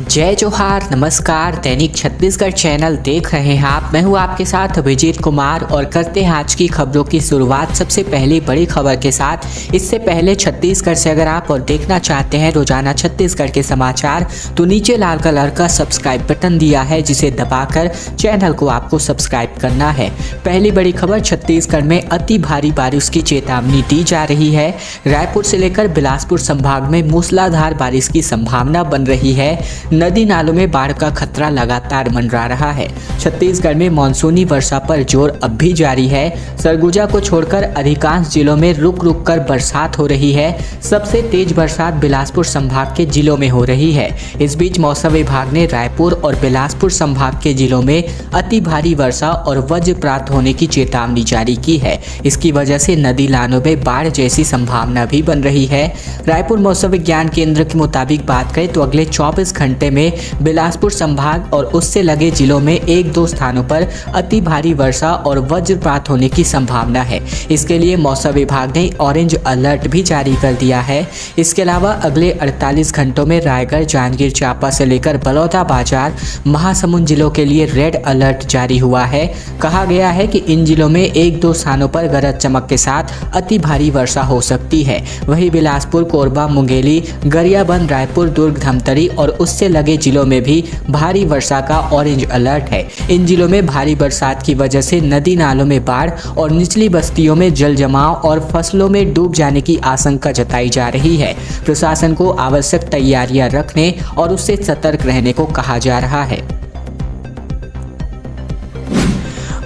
जय जोहार, नमस्कार। दैनिक छत्तीसगढ़ चैनल देख रहे हैं आप। मैं हूं आपके साथ अभिजीत कुमार और करते हैं आज की खबरों की शुरुआत सबसे पहली बड़ी खबर के साथ। इससे पहले छत्तीसगढ़ से अगर आप और देखना चाहते हैं रोजाना छत्तीसगढ़ के समाचार तो नीचे लाल कलर का सब्सक्राइब बटन दिया है जिसे दबाकर चैनल को आपको सब्सक्राइब करना है। पहली बड़ी खबर, छत्तीसगढ़ में अति भारी बारिश की चेतावनी दी जा रही है। रायपुर से लेकर बिलासपुर संभाग में मूसलाधार बारिश की संभावना बन रही है। नदी नालों में बाढ़ का खतरा लगातार मंडरा रहा है। छत्तीसगढ़ में मानसूनी वर्षा पर जोर अब भी जारी है। सरगुजा को छोड़कर अधिकांश जिलों में रुक रुक कर बरसात हो रही है। सबसे तेज बरसात बिलासपुर संभाग के जिलों में हो रही है। इस बीच मौसम विभाग ने रायपुर और बिलासपुर संभाग के जिलों में अति भारी वर्षा और वज्रपात होने की चेतावनी जारी की है। इसकी वजह से नदी नालों में बाढ़ जैसी संभावना भी बन रही है। रायपुर मौसम विज्ञान केंद्र के मुताबिक बात करें तो अगले 24 घंटे में बिलासपुर संभाग और उससे लगे जिलों में एक दो स्थानों पर अति भारी वर्षा और वज्रपात होने की संभावना है। इसके लिए मौसम विभाग ने ऑरेंज अलर्ट भी जारी कर दिया है। इसके अलावा अगले 48 घंटों में रायगढ़, जांजगीर चांपा से लेकर बलौदाबाजार, महासमुंद जिलों के लिए रेड अलर्ट जारी हुआ है। कहा गया है कि इन जिलों में एक दो स्थानों पर गरज चमक के साथ अति भारी वर्षा हो सकती है। वहीं बिलासपुर, कोरबा, मुंगेली, गरियाबंद, रायपुर, दुर्ग, धमतरी और उससे लगे जिलों में भी भारी वर्षा का ऑरेंज अलर्ट है। इन जिलों में भारी बरसात की वजह से नदी नालों में बाढ़ और निचली बस्तियों में जल जमाव और फसलों में डूब जाने की आशंका जताई जा रही है। प्रशासन को आवश्यक तैयारियां रखने और उससे सतर्क रहने को कहा जा रहा है।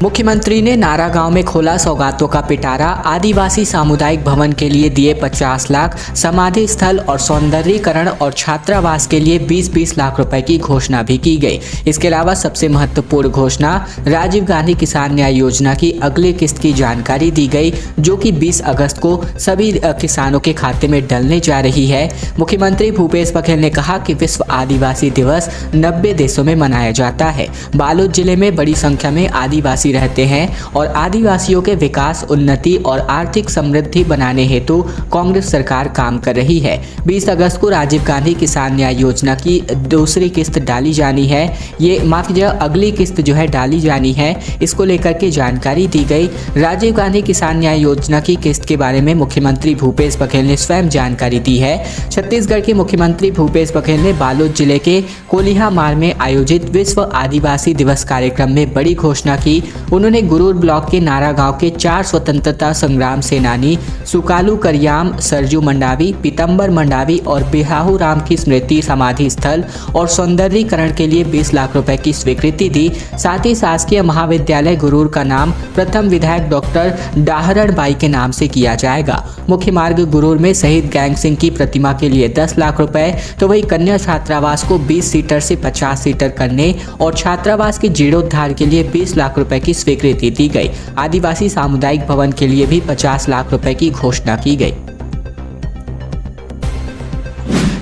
मुख्यमंत्री ने नारा गांव में खोला सौगातों का पिटारा। आदिवासी सामुदायिक भवन के लिए दिए 50 लाख, समाधि स्थल और सौंदर्यीकरण और छात्रावास के लिए 20-20 लाख रुपए की घोषणा भी की गई। इसके अलावा सबसे महत्वपूर्ण घोषणा, राजीव गांधी किसान न्याय योजना की अगली किस्त की जानकारी दी गई, जो कि 20 अगस्त को सभी किसानों के खाते में डलने जा रही है। मुख्यमंत्री भूपेश बघेल ने कहा कि विश्व आदिवासी दिवस 90 देशों में मनाया जाता है। बालोद जिले में बड़ी संख्या में आदिवासी रहते हैं और आदिवासियों के विकास, उन्नति और आर्थिक समृद्धि बनाने हेतु कांग्रेस सरकार काम कर रही है। 20 अगस्त को राजीव गांधी किसान न्याय योजना की दूसरी किस्त डाली जानी है। ये माफ कीजिए, अगली किस्त जो है डाली जानी है। इसको लेकर के जानकारी दी गई। राजीव गांधी किसान न्याय योजना की किस्त के बारे में मुख्यमंत्री भूपेश बघेल ने स्वयं जानकारी दी है। छत्तीसगढ़ के मुख्यमंत्री भूपेश बघेल ने बालोद जिले के कोलिहामार में आयोजित विश्व आदिवासी दिवस कार्यक्रम में बड़ी घोषणा की। उन्होंने गुरूर ब्लॉक के नारा गांव के 4 स्वतंत्रता संग्राम सेनानी सुकालू करियाम, सरजू मंडावी, पीतम्बर मंडावी और बिहाहू राम की स्मृति समाधि स्थल और सौंदर्यीकरण के लिए 20 लाख रुपए की स्वीकृति दी। साथ ही शासकीय महाविद्यालय गुरूर का नाम प्रथम विधायक डॉक्टर डाहरण बाई के नाम से किया जाएगा। मुख्य मार्ग गुरूर में शहीद गैंग सिंह की प्रतिमा के लिए 10 लाख रुपए, तो वही कन्या छात्रावास को 20 सीटर से 50 सीटर करने और छात्रावास के जीर्णोद्धार के लिए 20 लाख रुपए की स्वीकृति दी गई। आदिवासी सामुदायिक भवन के लिए भी 50 लाख रुपए की घोषणा की गई।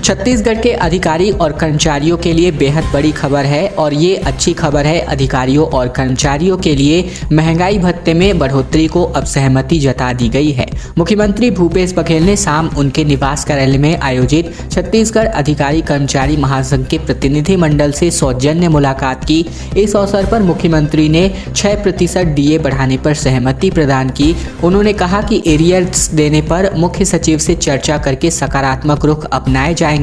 छत्तीसगढ़ के अधिकारी और कर्मचारियों के लिए बेहद बड़ी खबर है और ये अच्छी खबर है। अधिकारियों और कर्मचारियों के लिए महंगाई भत्ते में बढ़ोतरी को अब सहमति जता दी गई है। मुख्यमंत्री भूपेश बघेल ने शाम उनके निवास कार्यालय में आयोजित छत्तीसगढ़ अधिकारी कर्मचारी महासंघ के प्रतिनिधि मंडल से सौजन्य मुलाकात की। इस अवसर पर मुख्यमंत्री ने 6% डीए बढ़ाने पर सहमति प्रदान की। उन्होंने कहा कि एरियर्स देने पर मुख्य सचिव से चर्चा करके सकारात्मक रुख अपनाए जाएंगे।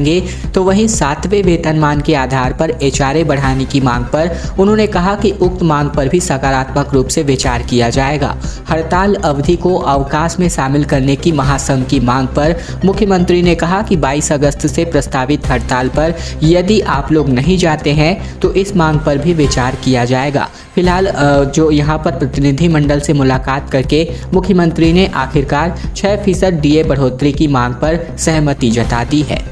तो वहीं 7वें वेतनमान के आधार पर एचआरए बढ़ाने की मांग पर उन्होंने कहा कि उक्त मांग पर भी सकारात्मक रूप से विचार किया जाएगा। हड़ताल अवधि को अवकाश में शामिल करने की महासंघ की मांग पर मुख्यमंत्री ने कहा कि 22 अगस्त से प्रस्तावित हड़ताल पर यदि आप लोग नहीं जाते हैं तो इस मांग पर भी विचार किया जाएगा। फिलहाल जो यहाँ पर प्रतिनिधि मंडल से मुलाकात करके मुख्यमंत्री ने आखिरकार 6% डीए बढ़ोतरी की मांग पर सहमति जता दी है।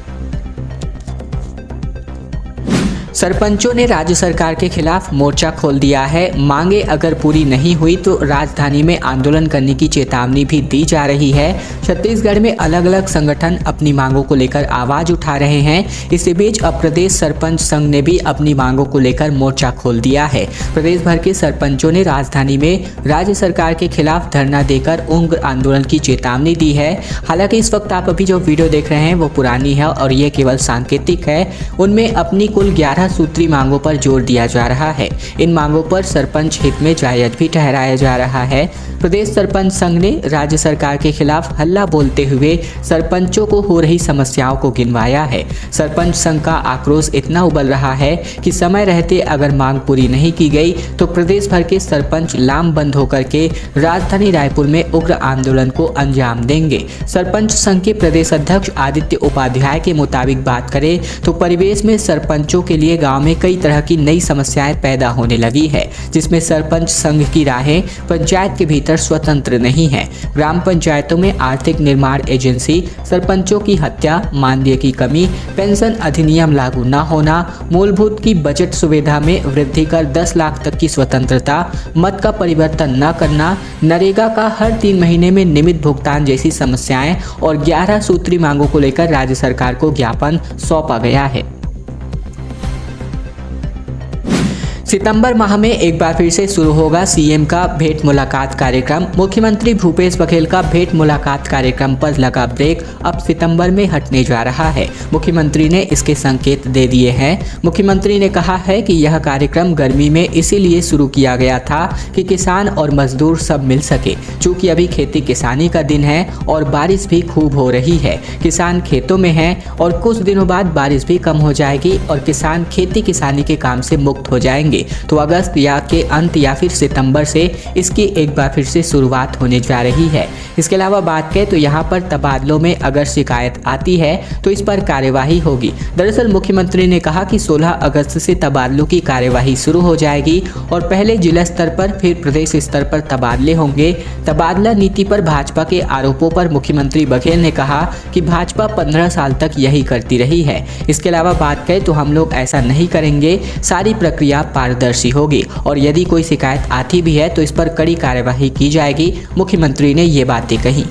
सरपंचों ने राज्य सरकार के खिलाफ मोर्चा खोल दिया है। मांगे अगर पूरी नहीं हुई तो राजधानी में आंदोलन करने की चेतावनी भी दी जा रही है। छत्तीसगढ़ में अलग अलग संगठन अपनी मांगों को लेकर आवाज उठा रहे हैं। इसी बीच अब प्रदेश सरपंच संघ ने भी अपनी मांगों को लेकर मोर्चा खोल दिया है। प्रदेश भर के सरपंचों ने राजधानी में राज्य सरकार के खिलाफ धरना देकर उग्र आंदोलन की चेतावनी दी है। हालांकि इस वक्त आप अभी जो वीडियो देख रहे हैं वो पुरानी है और ये केवल सांकेतिक है। उनमें अपनी कुल 11 सूत्री मांगों पर जोर दिया जा रहा है। इन मांगों पर सरपंच हित में जायज भी ठहराया जा रहा है। प्रदेश सरपंच संघ ने राज्य सरकार के खिलाफ हल्ला बोलते हुए सरपंचों को हो रही समस्याओं को गिनवाया है। सरपंच संघ का आक्रोश इतना उबल रहा है कि समय रहते अगर मांग पूरी नहीं की गई तो प्रदेश भर के सरपंच लामबंद होकर के राजधानी रायपुर में उग्र आंदोलन को अंजाम देंगे। सरपंच संघ के प्रदेश अध्यक्ष आदित्य उपाध्याय के मुताबिक बात करें तो परिवेश में सरपंचों के लिए गांव में कई तरह की नई समस्याएं पैदा होने लगी है, जिसमें सरपंच संघ की राहें पंचायत के भीतर स्वतंत्र नहीं है। ग्राम पंचायतों में आर्थिक निर्माण एजेंसी, सरपंचों की हत्या, मानदेय की कमी, पेंशन अधिनियम लागू न होना, मूलभूत की बजट सुविधा में वृद्धि कर 10 लाख तक की स्वतंत्रता, मत का परिवर्तन न करना, नरेगा का हर 3 महीने में नियमित भुगतान जैसी समस्याएं और 11 सूत्री मांगों को लेकर राज्य सरकार को ज्ञापन सौंपा गया है। सितंबर माह में एक बार फिर से शुरू होगा सीएम का भेंट मुलाकात कार्यक्रम। मुख्यमंत्री भूपेश बघेल का भेंट मुलाकात कार्यक्रम पर लगा ब्रेक अब सितंबर में हटने जा रहा है। मुख्यमंत्री ने इसके संकेत दे दिए हैं। मुख्यमंत्री ने कहा है कि यह कार्यक्रम गर्मी में इसीलिए शुरू किया गया था कि किसान और मजदूर सब मिल सके। चूँकि अभी खेती किसानी का दिन है और बारिश भी खूब हो रही है। किसान खेतों में हैं और कुछ दिनों बाद बारिश भी कम हो जाएगी और किसान खेती किसानी के काम से मुक्त हो जाएंगे। तो अगस्त या के अंत या फिर सितंबर से इसकी एक बार फिर से शुरुआत होने जा रही है। इसके अलावा बात करें तो यहाँ पर तबादलों में अगर शिकायत आती है तो इस पर कार्यवाही होगी। दरअसल मुख्यमंत्री ने कहा कि 16 अगस्त से तबादलों की कार्यवाही शुरू हो जाएगी और पहले जिला स्तर पर फिर प्रदेश स्तर पर तबादले होंगे। तबादला नीति पर भाजपा के आरोपों पर मुख्यमंत्री बघेल ने कहा कि भाजपा 15 साल तक यही करती रही है। इसके अलावा बात करें तो हम लोग ऐसा नहीं करेंगे, सारी प्रक्रिया पारदर्शी होगी और यदि कोई शिकायत आती भी है तो इस पर कड़ी कार्यवाही की जाएगी। मुख्यमंत्री ने ये बातें कही।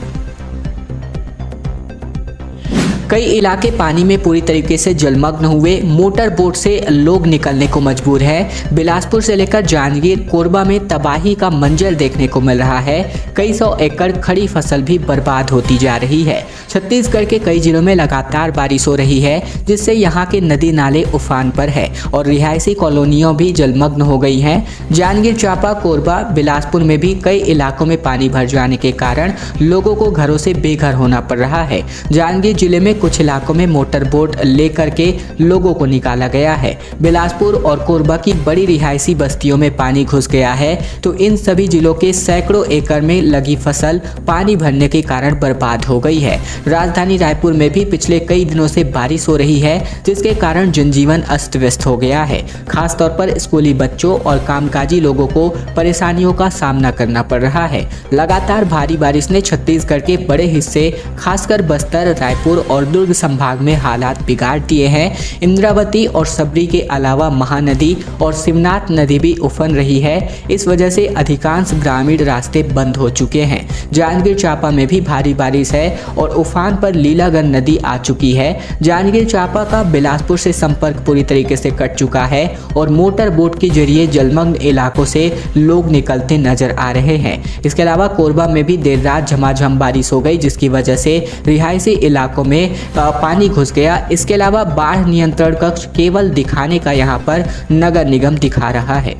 कई इलाके पानी में पूरी तरीके से जलमग्न हुए। मोटर बोट से लोग निकलने को मजबूर है। बिलासपुर से लेकर जांजगीर, कोरबा में तबाही का मंजर देखने को मिल रहा है। कई 100 एकड़ खड़ी फसल भी बर्बाद होती जा रही है। छत्तीसगढ़ के कई जिलों में लगातार बारिश हो रही है, जिससे यहाँ के नदी नाले उफान पर है और रिहायशी कॉलोनियों भी जलमग्न हो गई हैं। जांजगीर चांपा, कोरबा, बिलासपुर में भी कई इलाकों में पानी भर जाने के कारण लोगों को घरों से बेघर होना पड़ रहा है। जांजगीर जिले में कुछ इलाकों में मोटर बोट लेकर के लोगों को निकाला गया है। बिलासपुर और कोरबा की बड़ी रिहायशी बस्तियों में पानी घुस गया है, तो इन सभी जिलों के सैकड़ों एकड़ में लगी फसल पानी भरने के कारण बर्बाद हो गई है। राजधानी रायपुर में भी पिछले कई दिनों से बारिश हो रही है, जिसके कारण जनजीवन अस्त व्यस्त हो गया है। खासतौर पर स्कूली बच्चों और कामकाजी लोगों को परेशानियों का सामना करना पड़ रहा है। लगातार भारी बारिश ने छत्तीसगढ़ के बड़े हिस्से खासकर बस्तर, रायपुर और दुर्ग संभाग में हालात बिगाड़ दिए हैं। इंद्रावती और सबरी के अलावा महानदी और शिवनाथ नदी भी उफन रही है। इस वजह से अधिकांश ग्रामीण रास्ते बंद हो चुके हैं। जांजगीर चांपा में भी भारी बारिश है और उफान पर लीलागढ़ नदी आ चुकी है। जांजगीर चांपा का बिलासपुर से संपर्क पूरी तरीके से कट चुका है और मोटर बोट के जरिए जलमग्न इलाकों से लोग निकलते नजर आ रहे हैं। इसके अलावा कोरबा में भी देर रात झमाझम बारिश हो गई, जिसकी वजह से रिहायशी इलाकों में पानी घुस गया। इसके अलावा बाढ़ नियंत्रण कक्ष केवल दिखाने का यहाँ पर नगर निगम दिखा रहा है।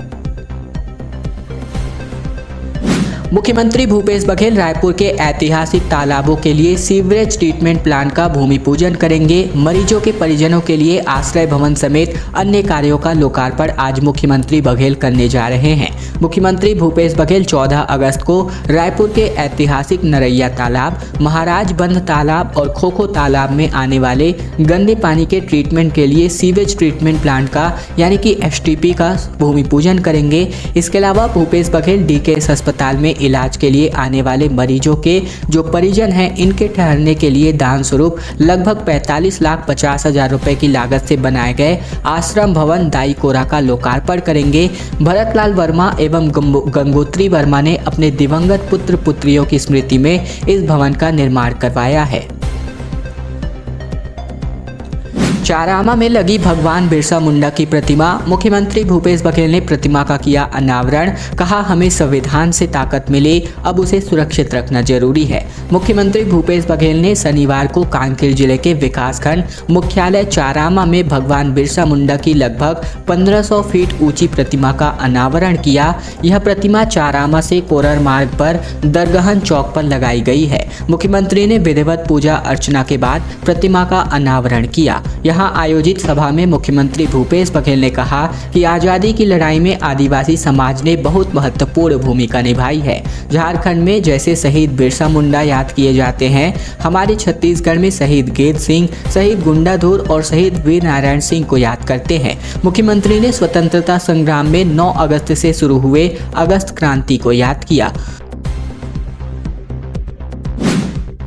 मुख्यमंत्री भूपेश बघेल रायपुर के ऐतिहासिक तालाबों के लिए सीवरेज ट्रीटमेंट प्लांट का भूमि पूजन करेंगे। मरीजों के परिजनों के लिए आश्रय भवन समेत अन्य कार्यों का लोकार्पण आज मुख्यमंत्री बघेल करने जा रहे हैं। मुख्यमंत्री भूपेश बघेल 14 अगस्त को रायपुर के ऐतिहासिक नरैया तालाब, महाराज बंध तालाब और खोखो तालाब में आने वाले गंदे पानी के ट्रीटमेंट के लिए सीवेज ट्रीटमेंट प्लांट का यानी कि STP का भूमि पूजन करेंगे। इसके अलावा भूपेश बघेल DKS अस्पताल में इलाज के लिए आने वाले मरीजों के जो परिजन हैं इनके ठहरने के लिए दान स्वरूप लगभग 45,50,000 रुपए की लागत से बनाए गए आश्रम भवन दाईकोरा का लोकार्पण करेंगे। भरतलाल वर्मा एवं गंगोत्री वर्मा ने अपने दिवंगत पुत्र पुत्रियों की स्मृति में इस भवन का निर्माण करवाया है। चारामा में लगी भगवान बिरसा मुंडा की प्रतिमा, मुख्यमंत्री भूपेश बघेल ने प्रतिमा का किया अनावरण। कहा, हमें संविधान से ताकत मिली, अब उसे सुरक्षित रखना जरूरी है। मुख्यमंत्री भूपेश बघेल ने शनिवार को कांकेर जिले के विकासखंड मुख्यालय चारामा में भगवान बिरसा मुंडा की लगभग 1500 फीट ऊंची प्रतिमा का अनावरण किया। यह प्रतिमा चारामा से कोरर मार्ग पर दरगहन चौक पर लगाई गई है। मुख्यमंत्री ने विधिवत पूजा अर्चना के बाद प्रतिमा का अनावरण किया। यहाँ आयोजित सभा में मुख्यमंत्री भूपेश बघेल ने कहा कि आज़ादी की लड़ाई में आदिवासी समाज ने बहुत महत्वपूर्ण भूमिका निभाई है। झारखंड में जैसे शहीद बिरसा मुंडा याद किए जाते हैं, हमारे छत्तीसगढ़ में शहीद गेद सिंह, शहीद गुंडाधुर और शहीद वीर नारायण सिंह को याद करते हैं। मुख्यमंत्री ने स्वतंत्रता संग्राम में 9 अगस्त से शुरू हुए अगस्त क्रांति को याद किया।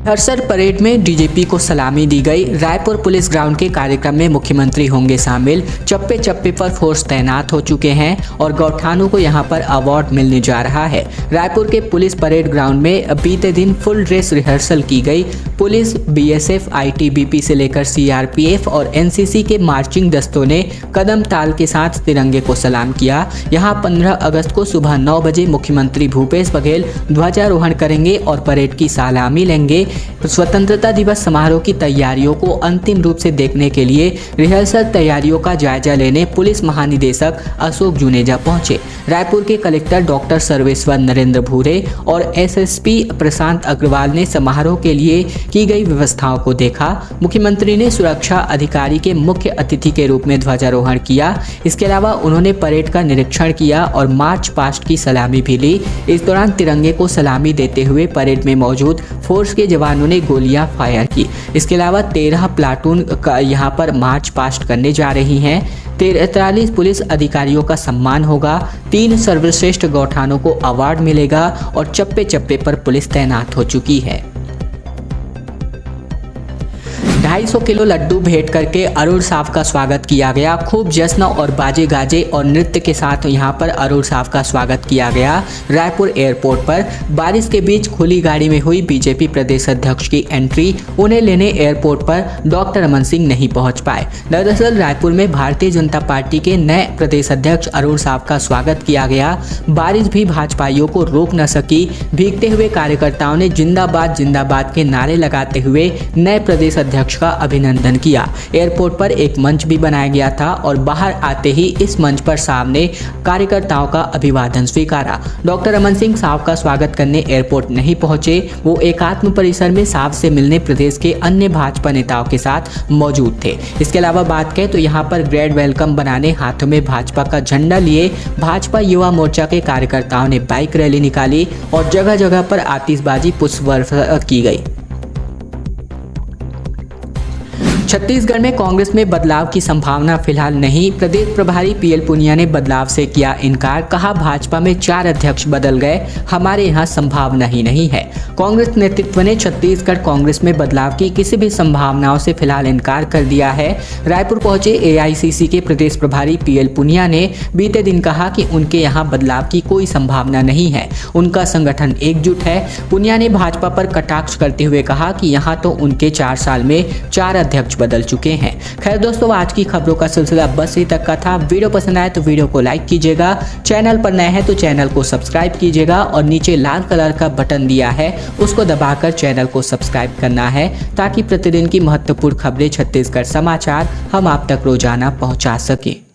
हरसर परेड में डीजीपी को सलामी दी गई। रायपुर पुलिस ग्राउंड के कार्यक्रम में मुख्यमंत्री होंगे शामिल। चप्पे चप्पे पर फोर्स तैनात हो चुके हैं और गौठानों को यहां पर अवार्ड मिलने जा रहा है। रायपुर के पुलिस परेड ग्राउंड में बीते दिन फुल ड्रेस रिहर्सल की गई। पुलिस, बीएसएफ, आईटीबीपी से लेकर सीआरपीएफ और एनसीसी के मार्चिंग दस्तों ने कदम ताल के साथ तिरंगे को सलाम किया। यहां 15 अगस्त को सुबह 9 बजे मुख्यमंत्री भूपेश बघेल ध्वजारोहण करेंगे और परेड की सलामी लेंगे। स्वतंत्रता दिवस समारोह की तैयारियों को अंतिम रूप से देखने के लिए रिहर्सल तैयारियों का जायजा लेने पुलिस महानिदेशक अशोक जुनेजा पहुंचे। रायपुर के कलेक्टर डॉक्टर सर्वेश्वर नरेंद्र भूरे और एसएसपी प्रशांत अग्रवाल ने समारोह के लिए की गई व्यवस्थाओं को देखा। मुख्यमंत्री ने सुरक्षा अधिकारी के मुख्य अतिथि के रूप में ध्वजारोहण किया। इसके अलावा उन्होंने परेड का निरीक्षण किया और मार्च पास्ट की सलामी भी ली। इस दौरान तिरंगे को सलामी देते हुए परेड में मौजूद फोर्स के जवानों ने गोलियां फायर की। इसके अलावा 13 प्लाटून यहां पर मार्च पास्ट करने जा रही हैं। 43 पुलिस अधिकारियों का सम्मान होगा। 3 सर्वश्रेष्ठ गौठानों को अवार्ड मिलेगा और चप्पे चप्पे पर पुलिस तैनात हो चुकी है। 250 किलो लड्डू भेंट करके अरुण साव का स्वागत किया गया। खूब जश्न और बाजे गाजे और नृत्य के साथ यहां पर अरुण साव का स्वागत किया गया। रायपुर एयरपोर्ट पर बारिश के बीच खुली गाड़ी में हुई बीजेपी प्रदेश अध्यक्ष की एंट्री। उन्हें लेने एयरपोर्ट पर डॉक्टर रमन सिंह नहीं पहुंच पाए। दरअसल रायपुर में भारतीय जनता पार्टी के नए प्रदेश अध्यक्ष अरुण साव का स्वागत किया गया। बारिश भी भाजपाइयों को रोक न सकी। भीगते हुए कार्यकर्ताओं ने जिंदाबाद जिंदाबाद के नारे लगाते हुए नए प्रदेश अध्यक्ष का अभिनंदन किया। एयरपोर्ट पर एक मंच भी बनाया गया था और बाहर आते ही इस मंच पर साव ने कार्यकर्ताओं का अभिवादन स्वीकारा। डॉक्टर रमन सिंह साव का स्वागत करने एयरपोर्ट नहीं पहुंचे। वो एकात्म परिसर में साव से मिलने प्रदेश के अन्य भाजपा नेताओं के साथ मौजूद थे। इसके अलावा बात करें तो यहाँ पर ग्रैंड वेलकम बनाने हाथों में भाजपा का झंडा लिए भाजपा युवा मोर्चा के कार्यकर्ताओं ने बाइक रैली निकाली और जगह जगह पर आतिशबाजी पुष्प वर्षा की गई। छत्तीसगढ़ में कांग्रेस में बदलाव की संभावना फिलहाल नहीं। प्रदेश प्रभारी पीएल पुनिया ने बदलाव से किया इनकार। कहा, भाजपा में 4 अध्यक्ष बदल गए, हमारे यहाँ संभावना ही नहीं है। कांग्रेस नेतृत्व ने छत्तीसगढ़ कांग्रेस में बदलाव की किसी भी संभावनाओं से फिलहाल इनकार कर दिया है। रायपुर पहुंचे एआईसीसी के प्रदेश प्रभारी पीएल पुनिया ने बीते दिन कहा कि उनके यहाँ बदलाव की कोई संभावना नहीं है, उनका संगठन एकजुट है। पुनिया ने भाजपा पर कटाक्ष करते हुए कहा कि यहाँ तो उनके 4 साल में 4 अध्यक्ष बदल चुके हैं। खैर दोस्तों, आज की खबरों का सिलसिला बस यहीं तक का था। वीडियो पसंद आए तो वीडियो को लाइक कीजिएगा, चैनल पर नए हैं तो चैनल को सब्सक्राइब कीजिएगा और नीचे लाल कलर का बटन दिया है उसको दबाकर चैनल को सब्सक्राइब करना है ताकि प्रतिदिन की महत्वपूर्ण खबरें छत्तीसगढ़ समाचार हम आप तक रोजाना पहुंचा सके।